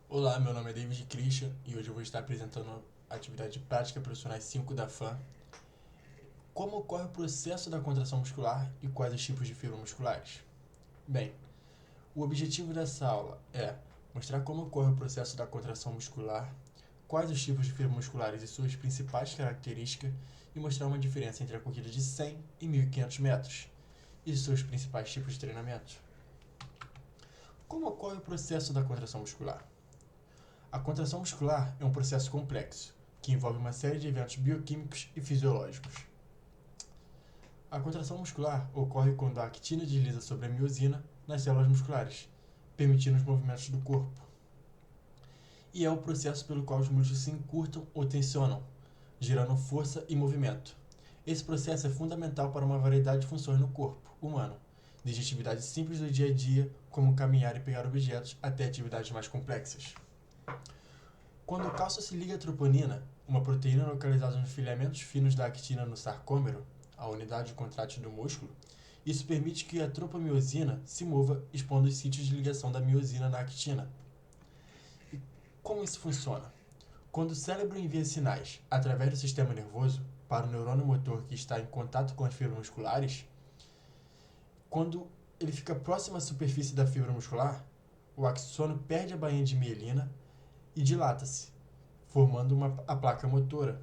Olá, meu nome é David Christian e hoje eu vou estar apresentando a atividade prática profissionais 5 da FAM. Como ocorre o processo da contração muscular e quais os tipos de fibras musculares? Bem, o objetivo dessa aula é mostrar como ocorre o processo da contração muscular, quais os tipos de fibras musculares e suas principais características e mostrar uma diferença entre a corrida de 100 e 1.500 metros e seus principais tipos de treinamento. Como ocorre o processo da contração muscular? A contração muscular é um processo complexo, que envolve uma série de eventos bioquímicos e fisiológicos. A contração muscular ocorre quando a actina desliza sobre a miosina nas células musculares, permitindo os movimentos do corpo. E é o processo pelo qual os músculos se encurtam ou tensionam, gerando força e movimento. Esse processo é fundamental para uma variedade de funções no corpo humano, desde atividades simples do dia a dia, como caminhar e pegar objetos, até atividades mais complexas. Quando o cálcio se liga à troponina, uma proteína localizada nos filamentos finos da actina no sarcômero, a unidade contrátil do músculo, isso permite que a tropomiosina se mova, expondo os sítios de ligação da miosina na actina. E como isso funciona? Quando o cérebro envia sinais através do sistema nervoso para o neurônio motor que está em contato com as fibras musculares, quando ele fica próximo à superfície da fibra muscular, o axônio perde a bainha de mielina e dilata-se, formando a placa motora.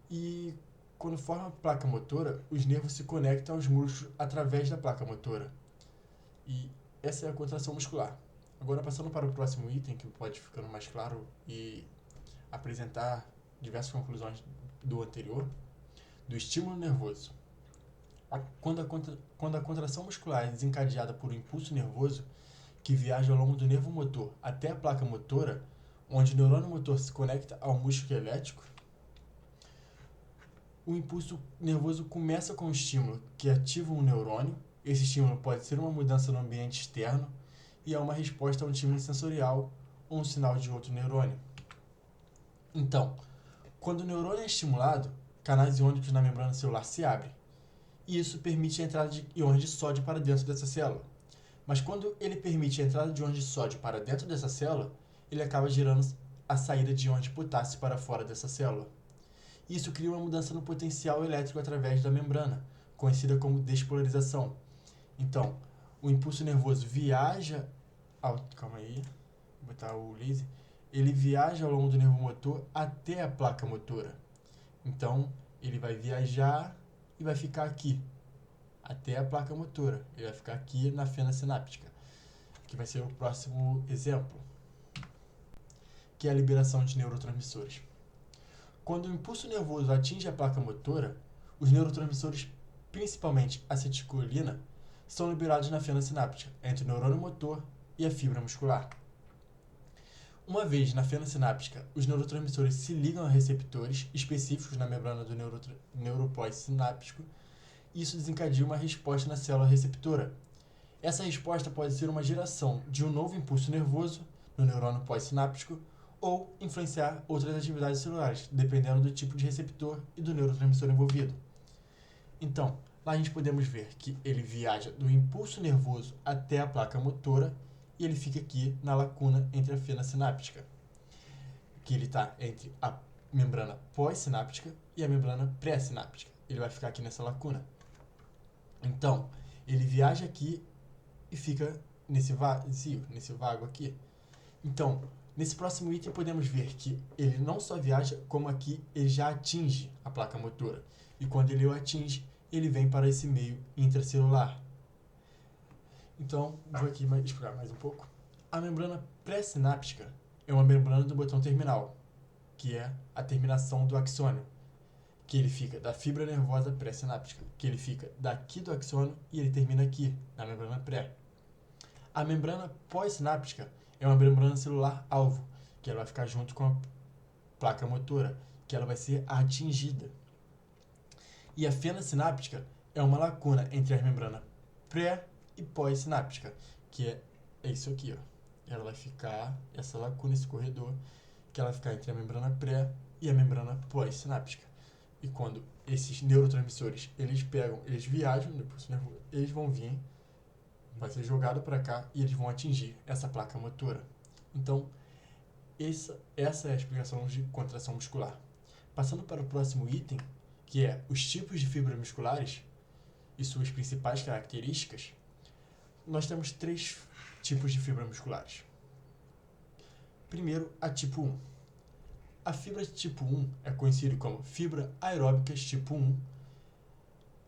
E quando forma a placa motora, os nervos se conectam aos músculos através da placa motora. E essa é a contração muscular. Agora, passando para o próximo item, que pode ficar mais claro e apresentar diversas conclusões do anterior, do estímulo nervoso. Quando a contração muscular é desencadeada por um impulso nervoso que viaja ao longo do nervo motor até a placa motora, onde o neurônio motor se conecta ao músculo elétrico, o impulso nervoso começa com um estímulo que ativa um neurônio. Esse estímulo pode ser uma mudança no ambiente externo e é uma resposta a um estímulo sensorial ou um sinal de outro neurônio. Então, quando o neurônio é estimulado, canais iônicos na membrana celular se abrem, e isso permite a entrada de íons de sódio para dentro dessa célula. Mas quando ele permite a entrada de íons de sódio para dentro dessa célula, ele acaba gerando a saída de íons de potássio para fora dessa célula. Isso cria uma mudança no potencial elétrico através da membrana, conhecida como despolarização. Então, o impulso nervoso viaja calma aí, vou botar o laser. Ele viaja ao longo do nervo motor até a placa motora. Então, ele vai viajar e vai ficar aqui, até a placa motora. Ele vai ficar aqui na fenda sináptica, que vai ser o próximo exemplo, que é a liberação de neurotransmissores. Quando o impulso nervoso atinge a placa motora, os neurotransmissores, principalmente acetilcolina, são liberados na fenda sináptica, entre o neurônio motor e a fibra muscular. Uma vez na fenda sináptica, os neurotransmissores se ligam a receptores específicos na membrana do neuropós-sináptico e isso desencadeia uma resposta na célula receptora. Essa resposta pode ser uma geração de um novo impulso nervoso no neurônio pós-sináptico ou influenciar outras atividades celulares, dependendo do tipo de receptor e do neurotransmissor envolvido. Então, lá a gente podemos ver que ele viaja do impulso nervoso até a placa motora e ele fica aqui na lacuna entre a fenda sináptica, que ele está entre a membrana pós-sináptica e a membrana pré-sináptica. Ele vai ficar aqui nessa lacuna. Então, ele viaja aqui e fica nesse vazio, nesse vago aqui. Então, nesse próximo item podemos ver que ele não só viaja, como aqui ele já atinge a placa motora. E quando ele o atinge, ele vem para esse meio intracelular. Então, vou aqui explicar mais um pouco. A membrana pré-sináptica é uma membrana do botão terminal, que é a terminação do axônio, que ele fica da fibra nervosa pré-sináptica, que ele fica daqui do axônio e ele termina aqui, na membrana pré. A membrana pós-sináptica é uma membrana celular alvo, que ela vai ficar junto com a placa motora, que ela vai ser atingida. E a fenda sináptica é uma lacuna entre a membrana pré e pós-sináptica, que é isso aqui, ó. Ela vai ficar, essa lacuna, esse corredor, que ela vai ficar entre a membrana pré e a membrana pós-sináptica. E quando esses neurotransmissores, eles viajam, depois eles vão vir, vai ser jogado para cá e eles vão atingir essa placa motora. Então, Essa é a explicação de contração muscular. Passando para o próximo item, que é os tipos de fibras musculares e suas principais características, nós temos 3 tipos de fibras musculares. Primeiro, a tipo 1. A fibra tipo 1 é conhecida como fibra aeróbicas tipo 1,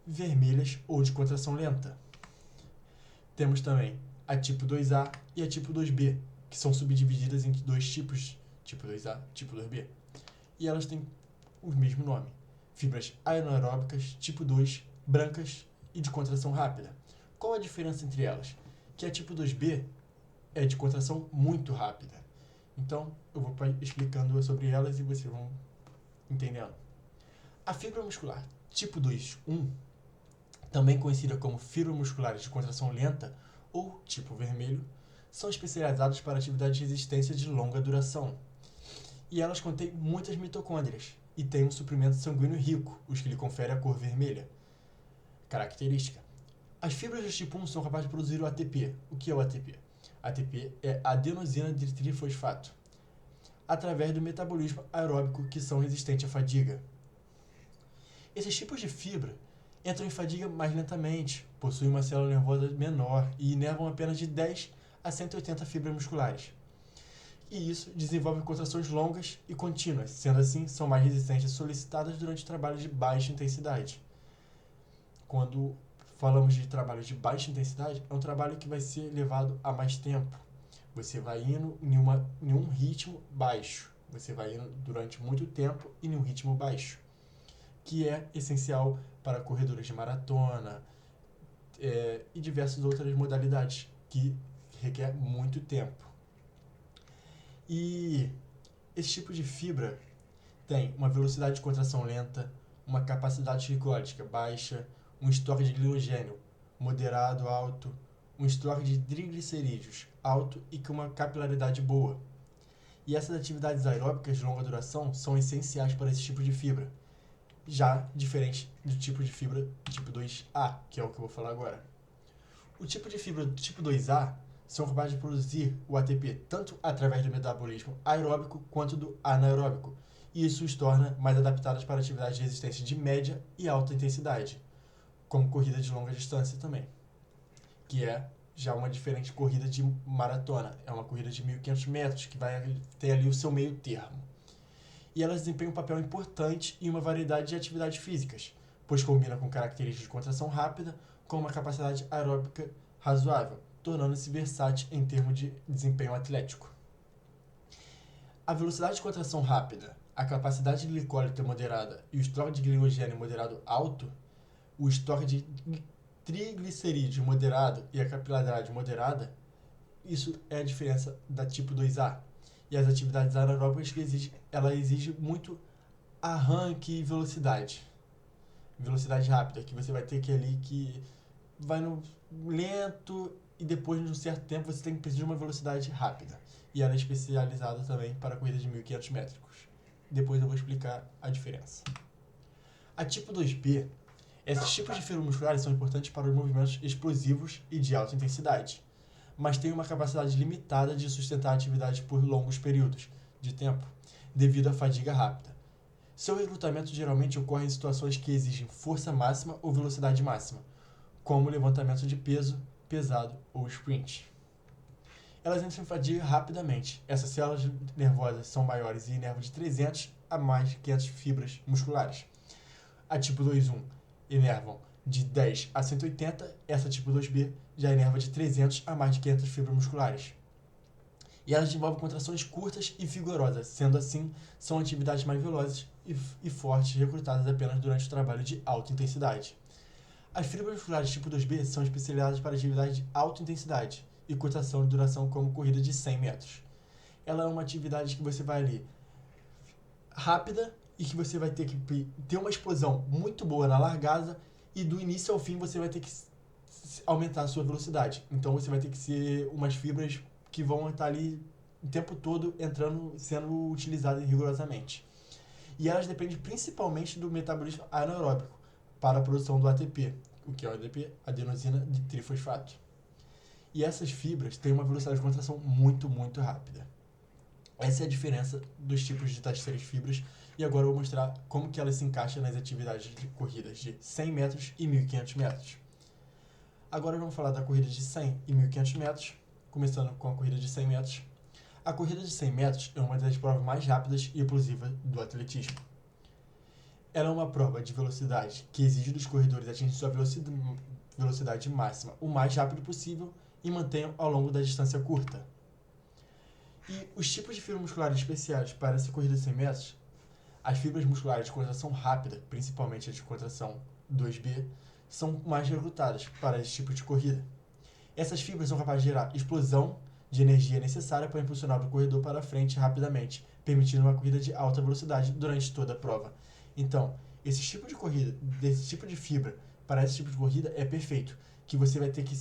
vermelhas ou de contração lenta. Temos também a tipo 2A e a tipo 2B, que são subdivididas em 2 tipos, tipo 2A e tipo 2B. E elas têm o mesmo nome, fibras anaeróbicas tipo 2, brancas e de contração rápida. Qual a diferença entre elas? Que a tipo 2B é de contração muito rápida. Então, eu vou explicando sobre elas e vocês vão entendendo. A fibra muscular tipo 2-1, também conhecida como fibra musculares de contração lenta ou tipo vermelho, são especializadas para atividade de resistência de longa duração. E elas contêm muitas mitocôndrias e têm um suprimento sanguíneo rico, os que lhe conferem a cor vermelha. Característica. As fibras do tipo 1 são capazes de produzir o ATP. O que é o ATP? ATP é adenosina de trifosfato, através do metabolismo aeróbico, que são resistentes à fadiga. Esses tipos de fibra entram em fadiga mais lentamente, possuem uma célula nervosa menor e inervam apenas de 10 a 180 fibras musculares. E isso desenvolve contrações longas e contínuas, sendo assim, são mais resistentes e solicitadas durante trabalhos de baixa intensidade. Quando falamos de trabalho de baixa intensidade, é um trabalho que vai ser levado a mais tempo. Você vai indo em um ritmo baixo. Você vai indo durante muito tempo e em um ritmo baixo, que é essencial para corredores de maratona e diversas outras modalidades que requer muito tempo. E esse tipo de fibra tem uma velocidade de contração lenta, uma capacidade glicólica baixa, um estoque de glicogênio moderado, alto, um estoque de triglicerídeos alto e com uma capilaridade boa. E essas atividades aeróbicas de longa duração são essenciais para esse tipo de fibra, já diferente do tipo de fibra tipo 2A, que é o que eu vou falar agora. O tipo de fibra do tipo 2A são capazes de produzir o ATP tanto através do metabolismo aeróbico quanto do anaeróbico, e isso os torna mais adaptadas para atividades de resistência de média e alta intensidade, como corrida de longa distância também, que é já uma diferente corrida de maratona. É uma corrida de 1.500 metros, que vai ter ali o seu meio termo. E elas desempenham um papel importante em uma variedade de atividades físicas, pois combina com características de contração rápida com uma capacidade aeróbica razoável, tornando-se versátil em termos de desempenho atlético. A velocidade de contração rápida, a capacidade de glicólise moderada e o estoque de glicogênio moderado alto, o estoque de triglicerídeos moderado e a capilaridade moderada, isso é a diferença da tipo 2A. E as atividades anaeróbicas ela exige muito arranque e velocidade. Velocidade rápida, que você vai ter que vai no lento e depois de um certo tempo você tem que precisar de uma velocidade rápida. E ela é especializada também para corridas de 1.500 metros. Depois eu vou explicar a diferença. A tipo 2B, esses tipos de fibras musculares são importantes para os movimentos explosivos e de alta intensidade, mas têm uma capacidade limitada de sustentar a atividade por longos períodos de tempo, devido à fadiga rápida. Seu recrutamento geralmente ocorre em situações que exigem força máxima ou velocidade máxima, como levantamento de peso pesado ou sprint. Elas entram em fadiga rapidamente. Essas células nervosas são maiores e inervam de 300 a mais de 500 fibras musculares. A tipo 2-1 inervam de 10 a 180, essa tipo 2B já inerva de 300 a mais de 500 fibras musculares. E elas desenvolvem contrações curtas e vigorosas, sendo assim, são atividades mais velozes e fortes recrutadas apenas durante o trabalho de alta intensidade. As fibras musculares tipo 2B são especializadas para atividades de alta intensidade e curtação de duração, como corrida de 100 metros. Ela é uma atividade que você vai ali rápida e que você vai ter que ter uma explosão muito boa na largada e do início ao fim você vai ter que aumentar a sua velocidade. Então você vai ter que ser umas fibras que vão estar ali o tempo todo sendo utilizadas rigorosamente. E elas dependem principalmente do metabolismo anaeróbico para a produção do ATP. O que é o ATP? Adenosina de trifosfato. E essas fibras têm uma velocidade de contração muito, muito rápida. Essa é a diferença dos tipos das três fibras. E agora eu vou mostrar como que elas se encaixam nas atividades de corridas de 100 metros e 1.500 metros. Agora vamos falar da corrida de 100 e 1.500 metros, começando com a corrida de 100 metros. A corrida de 100 metros é uma das provas mais rápidas e explosivas do atletismo. Ela é uma prova de velocidade que exige dos corredores atingir sua velocidade máxima o mais rápido possível e mantenham ao longo da distância curta. E os tipos de fibras musculares especiais para essa corrida de 100 metros, as fibras musculares de contração rápida, principalmente a de contração 2B, são mais recrutadas para esse tipo de corrida. Essas fibras são capazes de gerar explosão de energia necessária para impulsionar o corredor para frente rapidamente, permitindo uma corrida de alta velocidade durante toda a prova. Então, esse tipo de corrida, desse tipo de fibra para esse tipo de corrida é perfeito, que você vai ter que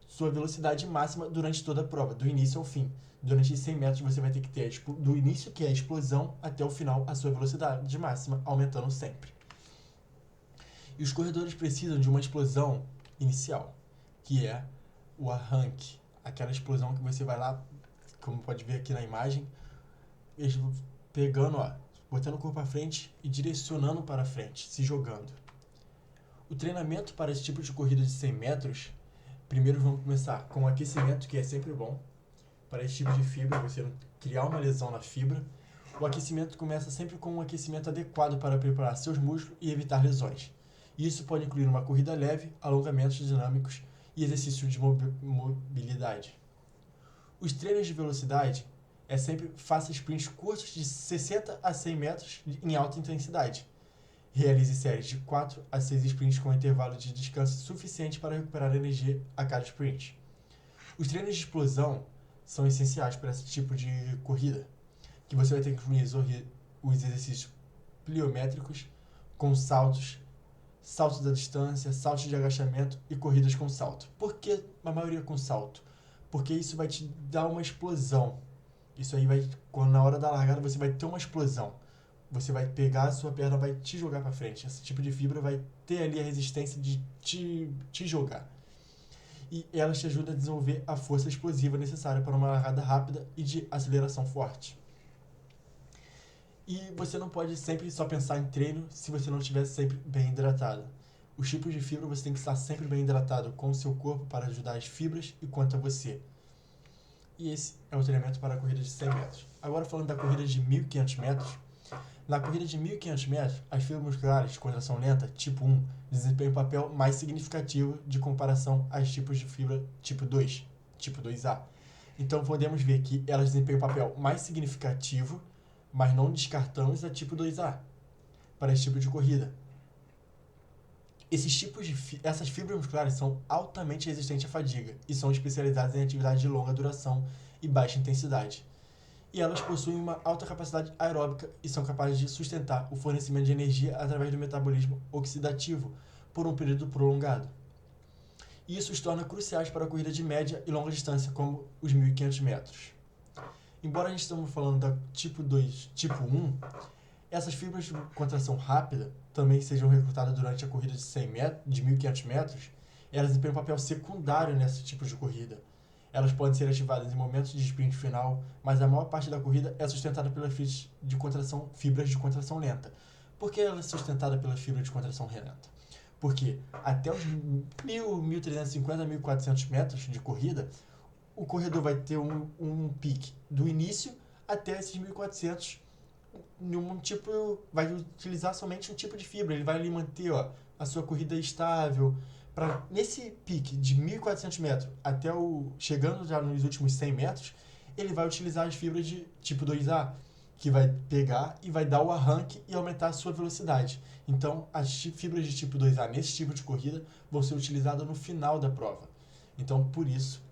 sua velocidade máxima durante toda a prova, do início ao fim. Durante 100 metros você vai ter que ter do início, que é a explosão, até o final, a sua velocidade máxima, aumentando sempre. E os corredores precisam de uma explosão inicial, que é o arranque. Aquela explosão que você vai lá, como pode ver aqui na imagem, pegando, botando o corpo para frente e direcionando para frente, se jogando. O treinamento para esse tipo de corrida de 100 metros, primeiro vamos começar com o aquecimento, que é sempre bom. Para esse tipo de fibra, você não criar uma lesão na fibra. O aquecimento começa sempre com um aquecimento adequado para preparar seus músculos e evitar lesões. Isso pode incluir uma corrida leve, alongamentos dinâmicos e exercícios de mobilidade. Os treinos de velocidade é sempre faça sprints curtos de 60 a 100 metros em alta intensidade. Realize séries de 4 a 6 sprints com intervalo de descanso suficiente para recuperar energia a cada sprint. Os treinos de explosão são essenciais para esse tipo de corrida, que você vai ter que incluir os exercícios pliométricos com saltos da distância, saltos de agachamento e corridas com salto. Por que a maioria com salto? Porque isso vai te dar uma explosão. Isso aí vai, quando na hora da largada você vai ter uma explosão. Você vai pegar, a sua perna vai te jogar para frente. Esse tipo de fibra vai ter ali a resistência de te jogar. E ela te ajuda a desenvolver a força explosiva necessária para uma largada rápida e de aceleração forte. E você não pode sempre só pensar em treino se você não estiver sempre bem hidratado. Os tipos de fibra você tem que estar sempre bem hidratado com o seu corpo para ajudar as fibras e quanto a você. E esse é o treinamento para a corrida de 100 metros. Agora falando da corrida de 1.500 metros. Na corrida de 1.500 metros, as fibras musculares de contração lenta, tipo 1, desempenham um papel mais significativo de comparação aos tipos de fibra tipo 2, tipo 2A. Então podemos ver que elas desempenham um papel mais significativo, mas não descartamos a tipo 2A para esse tipo de corrida. Essas fibras musculares são altamente resistentes à fadiga e são especializadas em atividades de longa duração e baixa intensidade. E elas possuem uma alta capacidade aeróbica e são capazes de sustentar o fornecimento de energia através do metabolismo oxidativo por um período prolongado. E isso os torna cruciais para a corrida de média e longa distância, como os 1.500 metros. Embora a gente estamos falando da tipo 2, tipo 1, essas fibras de contração rápida também sejam recrutadas durante a corrida de 1.500 metros, elas desempenham um papel secundário nesse tipo de corrida. Elas podem ser ativadas em momentos de sprint final, mas a maior parte da corrida é sustentada pelas fibras de contração lenta. Por que ela é sustentada pelas fibras de contração lenta? Porque até os 1.350, 1.400 metros de corrida, o corredor vai ter um pique do início até esses 1.400. Vai utilizar somente um tipo de fibra. Ele vai ali manter a sua corrida estável. Nesse pique de 1.400 metros até chegando já nos últimos 100 metros, ele vai utilizar as fibras de tipo 2A, que vai pegar e vai dar o arranque e aumentar a sua velocidade. Então, as fibras de tipo 2A nesse tipo de corrida vão ser utilizadas no final da prova. Então, por isso,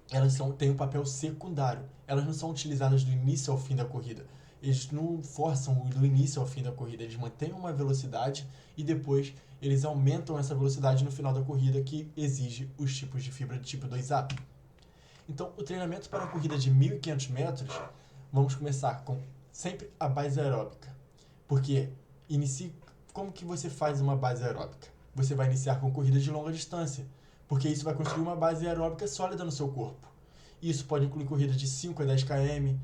elas têm um papel secundário. Elas não são utilizadas do início ao fim da corrida. Eles não forçam do início ao fim da corrida. Eles mantêm uma velocidade e depois eles aumentam essa velocidade no final da corrida, que exige os tipos de fibra de tipo 2A. Então, o treinamento para a corrida de 1.500 metros, vamos começar com sempre a base aeróbica. Porque como que você faz uma base aeróbica? Você vai iniciar com corrida de longa distância, porque isso vai construir uma base aeróbica sólida no seu corpo. Isso pode incluir corridas de 5 a 10 km,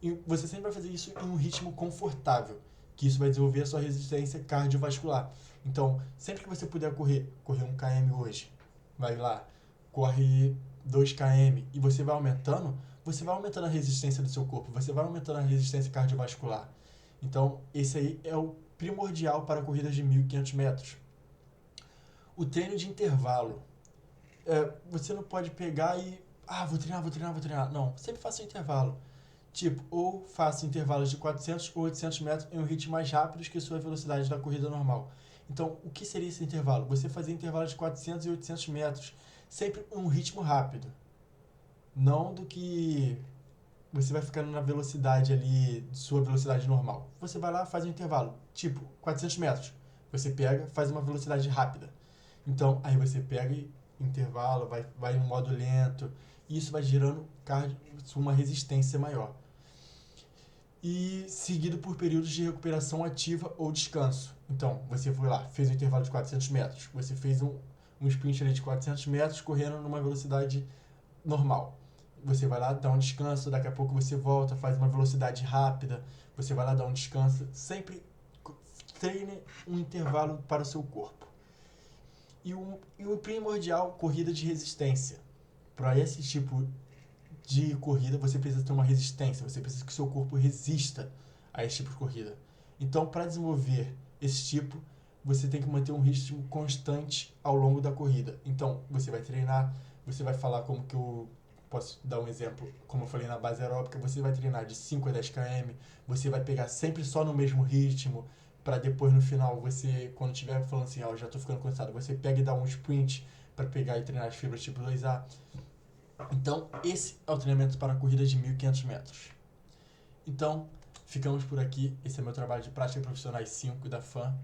E você sempre vai fazer isso em um ritmo confortável, que isso vai desenvolver a sua resistência cardiovascular. Então, sempre que você puder correr 1 km hoje, vai lá, corre 2 km e você vai aumentando a resistência do seu corpo, você vai aumentando a resistência cardiovascular. Então, esse aí é o primordial para corridas de 1.500 metros. O treino de intervalo. Você não pode pegar e... vou treinar. Não, sempre faça um intervalo. Tipo, ou faça intervalos de 400 ou 800 metros em um ritmo mais rápido que a sua velocidade da corrida normal. Então, o que seria esse intervalo? Você fazer intervalos de 400 e 800 metros, sempre em um ritmo rápido. Não do que você vai ficando na velocidade ali, sua velocidade normal. Você vai lá, faz um intervalo, tipo 400 metros. Você pega, faz uma velocidade rápida. Então, aí você pega e intervalo, vai no modo lento, e isso vai gerando uma resistência maior. E seguido por períodos de recuperação ativa ou descanso. Então, você foi lá, fez um intervalo de 400 metros, você fez um sprint ali de 400 metros correndo numa velocidade normal. Você vai lá, dá um descanso, daqui a pouco você volta, faz uma velocidade rápida, você vai lá, dá um descanso. Sempre treine um intervalo para o seu corpo. E o primordial, corrida de resistência. Para esse tipo de corrida, você precisa ter uma resistência, você precisa que o seu corpo resista a esse tipo de corrida. Então, para desenvolver esse tipo, você tem que manter um ritmo constante ao longo da corrida. Então, você vai treinar, você vai falar como que eu posso dar um exemplo, como eu falei na base aeróbica, você vai treinar de 5 a 10 km, você vai pegar sempre só no mesmo ritmo, para depois no final, você, quando estiver falando assim, já estou ficando cansado, você pega e dá um sprint para pegar e treinar as fibras tipo 2A. Então, esse é o treinamento para a corrida de 1.500 metros. Então, ficamos por aqui. Esse é meu trabalho de prática profissionais 5 da FAM.